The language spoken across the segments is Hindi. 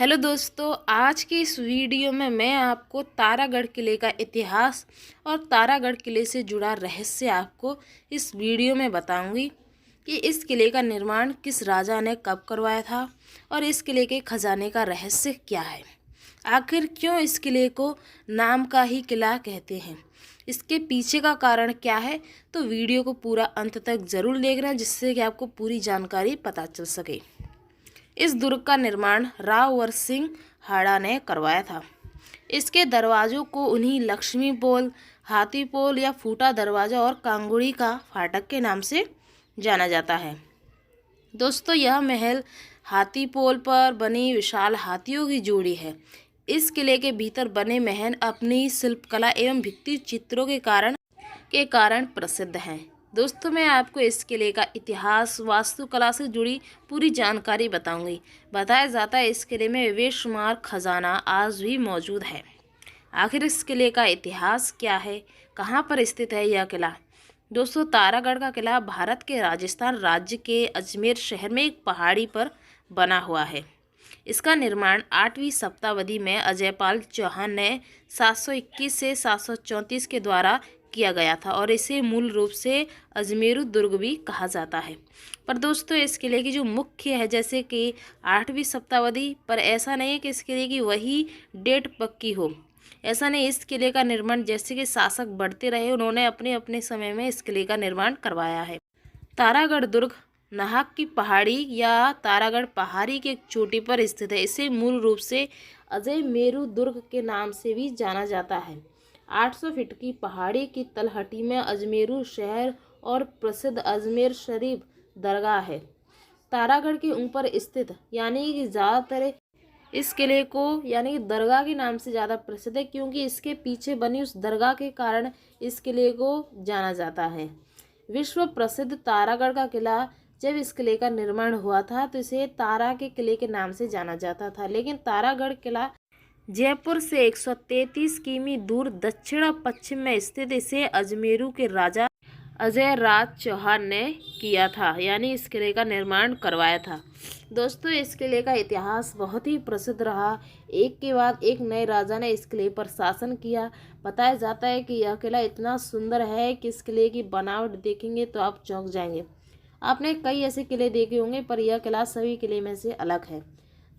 हेलो दोस्तों, आज की इस वीडियो में मैं आपको तारागढ़ किले का इतिहास और तारागढ़ किले से जुड़ा रहस्य आपको इस वीडियो में बताऊंगी कि इस किले का निर्माण किस राजा ने कब करवाया था और इस किले के खजाने का रहस्य क्या है। आखिर क्यों इस किले को नाम का ही किला कहते हैं, इसके पीछे का कारण क्या है। तो वीडियो को पूरा अंत तक ज़रूर देखना, जिससे कि आपको पूरी जानकारी पता चल सके। इस दुर्ग का निर्माण राववर सिंह हाड़ा ने करवाया था। इसके दरवाज़ों को उन्हीं लक्ष्मी पोल, हाथी पोल या फूटा दरवाज़ा और कांगुड़ी का फाटक के नाम से जाना जाता है। दोस्तों, यह महल हाथी पोल पर बनी विशाल हाथियों की जोड़ी है। इस किले के भीतर बने महल अपनी शिल्पकला एवं भित्ति चित्रों के कारण प्रसिद्ध हैं। दोस्तों, मैं आपको इस किले का इतिहास, वास्तुकला से जुड़ी पूरी जानकारी बताऊंगी। बताया जाता है इस किले में बेशुमार खजाना आज भी मौजूद है। आखिर इस किले का इतिहास क्या है, कहाँ पर स्थित है यह किला। दोस्तों, तारागढ़ का किला भारत के राजस्थान राज्य के अजमेर शहर में एक पहाड़ी पर बना हुआ है। इसका निर्माण 8वीं शताब्दी में अजयपाल चौहान ने 721 से 734 के द्वारा किया गया था और इसे मूल रूप से अजमेरू दुर्ग भी कहा जाता है। पर दोस्तों, इस किले की जो मुख्य है, जैसे कि 8वीं शताब्दी, पर ऐसा नहीं है कि इस किले की वही डेट पक्की हो। ऐसा नहीं, इस किले का निर्माण जैसे कि शासक बढ़ते रहे, उन्होंने अपने अपने समय में इस किले का निर्माण करवाया है। तारागढ़ दुर्ग नाहक की पहाड़ी या तारागढ़ पहाड़ी की एक चोटी पर स्थित है। इसे मूल रूप से अजय मेरू दुर्ग के नाम से भी जाना जाता है। 800 फीट की पहाड़ी की तलहटी में अजमेरू शहर और प्रसिद्ध अजमेर शरीफ दरगाह है। तारागढ़ के ऊपर स्थित यानी कि ज़्यादातर इस किले को यानी कि दरगाह के नाम से ज़्यादा प्रसिद्ध है, क्योंकि इसके पीछे बनी उस दरगाह के कारण इस किले को जाना जाता है। विश्व प्रसिद्ध तारागढ़ का किला, जब इस किले का निर्माण हुआ था तो इसे तारा के किले के नाम से जाना जाता था, लेकिन तारागढ़ किला जयपुर से 133 किमी दूर दक्षिण पश्चिम में स्थित इसे अजमेरू के राजा अजय राज चौहान ने किया था, यानी इस किले का निर्माण करवाया था। दोस्तों, इस किले का इतिहास बहुत ही प्रसिद्ध रहा। एक के बाद एक नए राजा ने इस किले पर शासन किया। बताया जाता है कि यह किला इतना सुंदर है कि इस किले की बनावट देखेंगे तो आप चौंक जाएंगे। आपने कई ऐसे किले देखे होंगे, पर यह किला सभी किले में से अलग है।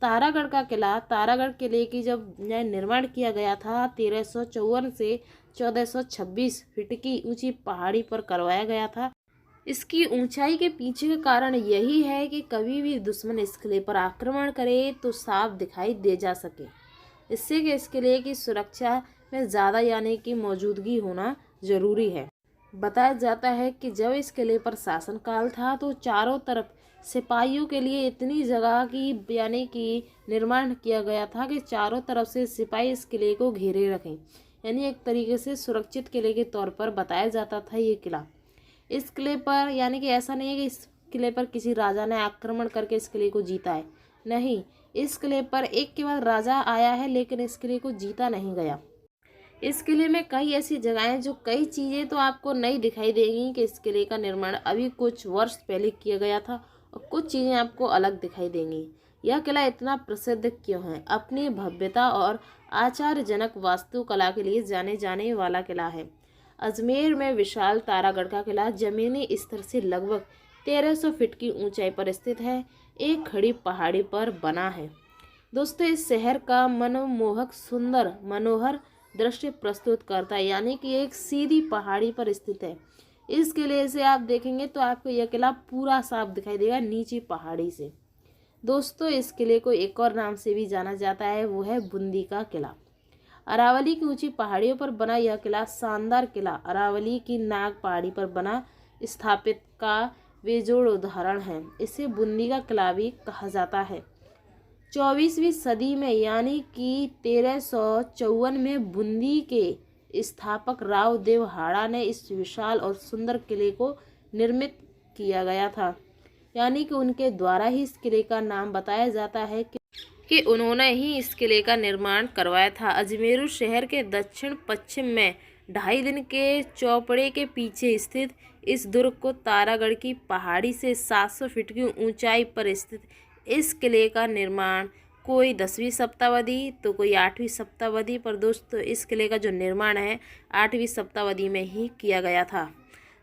तारागढ़ का किला, तारागढ़ किले की जब निर्माण किया गया था 1354 से 1426 फीट की ऊंची पहाड़ी पर करवाया गया था। इसकी ऊंचाई के पीछे का कारण यही है कि कभी भी दुश्मन इस किले पर आक्रमण करे तो साफ दिखाई दे जा सके। इससे कि इस किले की सुरक्षा में ज़्यादा यानी कि मौजूदगी होना जरूरी है। बताया जाता है कि जब इस किले पर शासनकाल था तो चारों तरफ सिपाहियों के लिए इतनी जगह की यानी कि निर्माण किया गया था कि चारों तरफ से सिपाही इस किले को घेरे रखें, यानी एक तरीके से सुरक्षित किले के तौर पर बताया जाता था ये किला। इस किले पर यानी कि ऐसा नहीं है कि इस किले पर किसी राजा ने आक्रमण करके इस किले को जीता है, नहीं, इस किले पर एक के बाद राजा आया है, लेकिन इस किले को जीता नहीं गया। इस किले में कई ऐसी जगहें जो कई चीज़ें तो आपको नहीं दिखाई देंगी कि इस किले का निर्माण अभी कुछ वर्ष पहले किया गया था, और कुछ चीज़ें आपको अलग दिखाई देंगी। यह किला इतना प्रसिद्ध क्यों है? अपनी भव्यता और आश्चर्यजनक वास्तुकला के लिए जाने जाने वाला किला है। अजमेर में विशाल तारागढ़ का किला जमीनी स्तर से लगभग 1300 फीट की ऊंचाई पर स्थित है, एक खड़ी पहाड़ी पर बना है। दोस्तों, इस शहर का मनमोहक सुंदर मनोहर दृश्य प्रस्तुत करता है, यानी कि एक सीधी पहाड़ी पर स्थित है। इस किले से आप देखेंगे तो आपको यह किला पूरा साफ दिखाई देगा नीचे पहाड़ी से। दोस्तों, इस किले को एक और नाम से भी जाना जाता है, वो है बूंदी का किला। अरावली की ऊंची पहाड़ियों पर बना यह किला शानदार किला अरावली की नाग पहाड़ी पर बना स्थापित का बेजोड़ उदाहरण है। इसे बूंदी का किला भी कहा जाता है। 24वीं सदी में यानी कि 1354 में बूंदी के स्थापक राव देव हाड़ा ने इस विशाल और सुंदर किले को निर्मित किया गया था, यानी कि उनके द्वारा ही इस किले का नाम बताया जाता है कि उन्होंने ही इस किले का निर्माण करवाया था। अजमेरू शहर के दक्षिण पश्चिम में 2.5 दिन के चौपड़े के पीछे स्थित इस दुर्ग को तारागढ़ की पहाड़ी से 700 फीट की ऊंचाई पर स्थित इस किले का निर्माण कोई 10वीं शताब्दी तो कोई 8वीं शताब्दी, पर दोस्तों इस किले का जो निर्माण है 8वीं शताब्दी में ही किया गया था।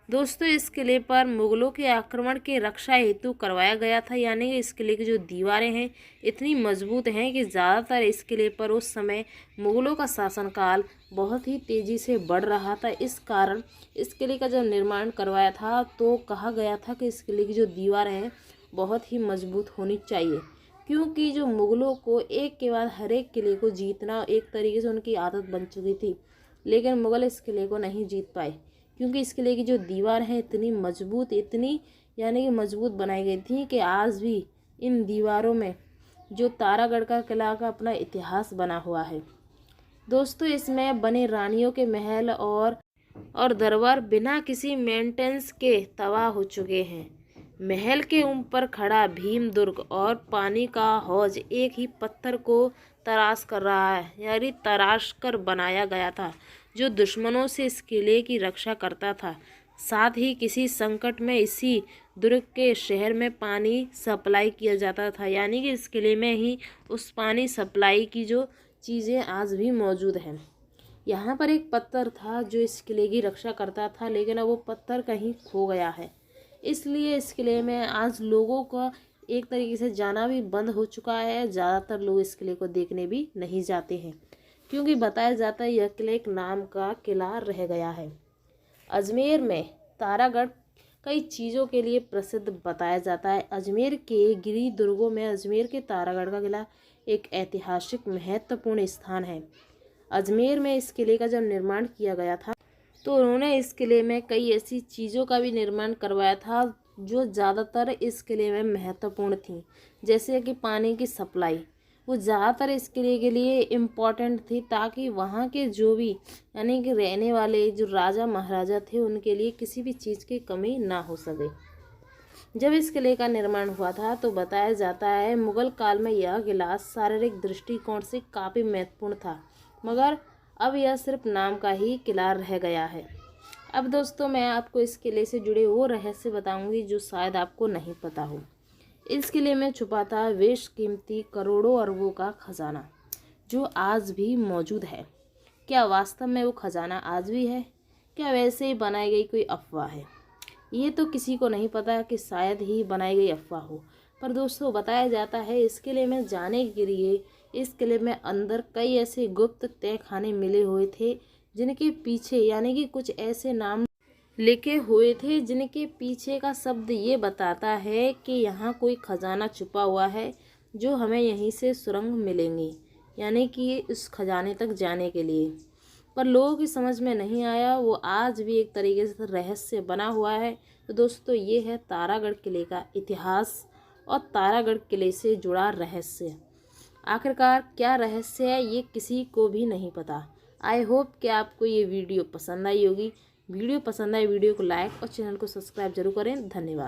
दोस्तों इस किले पर मुगलों के आक्रमण के रक्षा हेतु करवाया गया था, यानी कि इस किले की जो दीवारें हैं इतनी मजबूत हैं कि ज़्यादातर इस किले पर उस समय मुगलों का शासनकाल बहुत ही तेज़ी से बढ़ रहा था। इस कारण इस किले का जब निर्माण करवाया था तो कहा गया था कि इस किले की जो दीवारें हैं बहुत ही मजबूत होनी चाहिए, क्योंकि जो मुगलों को एक के बाद हर एक किले को जीतना एक तरीके से उनकी आदत बन चुकी थी। लेकिन मुगल इस किले को नहीं जीत पाए, क्योंकि इस किले की जो दीवार है इतनी मजबूत, इतनी यानी कि मजबूत बनाई गई थी कि आज भी इन दीवारों में जो तारागढ़ का किला का अपना इतिहास बना हुआ है। दोस्तों इसमें बने रानियों के महल और दरबार बिना किसी मेंटेनेंस के तबाह हो चुके हैं। महल के ऊपर खड़ा भीम दुर्ग और पानी का हौज एक ही पत्थर को तराश कर रहा है, यानी तराश कर बनाया गया था, जो दुश्मनों से इस किले की रक्षा करता था। साथ ही किसी संकट में इसी दुर्ग के शहर में पानी सप्लाई किया जाता था, यानी कि इस किले में ही उस पानी सप्लाई की जो चीज़ें आज भी मौजूद हैं। यहाँ पर एक पत्थर था जो इस किले की रक्षा करता था, लेकिन अब वो पत्थर कहीं खो गया है, इसलिए इस किले में आज लोगों का एक तरीके से जाना भी बंद हो चुका है। ज़्यादातर लोग इस किले को देखने भी नहीं जाते हैं, क्योंकि बताया जाता है यह किला एक नाम का किला रह गया है। अजमेर में तारागढ़ कई चीज़ों के लिए प्रसिद्ध बताया जाता है। अजमेर के गिरी दुर्गों में अजमेर के तारागढ़ का किला एक ऐतिहासिक महत्वपूर्ण स्थान है। अजमेर में इस किले का जब निर्माण किया गया था तो उन्होंने इस किले में कई ऐसी चीज़ों का भी निर्माण करवाया था जो ज़्यादातर इस किले में महत्वपूर्ण थी, जैसे कि पानी की सप्लाई। वो ज़्यादातर इस किले के लिए इम्पॉर्टेंट थी, ताकि वहाँ के जो भी यानी कि रहने वाले जो राजा महाराजा थे उनके लिए किसी भी चीज़ की कमी ना हो सके। जब इस किले का निर्माण हुआ था तो बताया जाता है मुगल काल में यह किला शारीरिक दृष्टिकोण से काफ़ी महत्वपूर्ण था, मगर अब यह सिर्फ नाम का ही किला रह गया है। अब दोस्तों मैं आपको इस किले से जुड़े वो रहस्य बताऊंगी जो शायद आपको नहीं पता हो। इस किले में छुपा था बेशकीमती करोड़ों अरबों का खजाना, जो आज भी मौजूद है। क्या वास्तव में वो खजाना आज भी है, क्या वैसे ही बनाई गई कोई अफवाह है? ये तो किसी को नहीं पता कि शायद ही बनाई गई अफवाह हो। पर दोस्तों बताया जाता है इस किले में जाने के लिए इस किले में अंदर कई ऐसे गुप्त तहखाने मिले हुए थे, जिनके पीछे यानी कि कुछ ऐसे नाम लिखे हुए थे जिनके पीछे का शब्द ये बताता है कि यहाँ कोई खजाना छुपा हुआ है, जो हमें यहीं से सुरंग मिलेंगी, यानी कि उस खजाने तक जाने के लिए। पर लोगों की समझ में नहीं आया, वो आज भी एक तरीके से रहस्य बना हुआ है। तो दोस्तों ये है तारागढ़ किले का इतिहास और तारागढ़ किले से जुड़ा रहस्य। आखिरकार क्या रहस्य है ये किसी को भी नहीं पता। आई होप कि आपको ये वीडियो पसंद आई होगी। वीडियो पसंद आए वीडियो को लाइक और चैनल को सब्सक्राइब जरूर करें। धन्यवाद।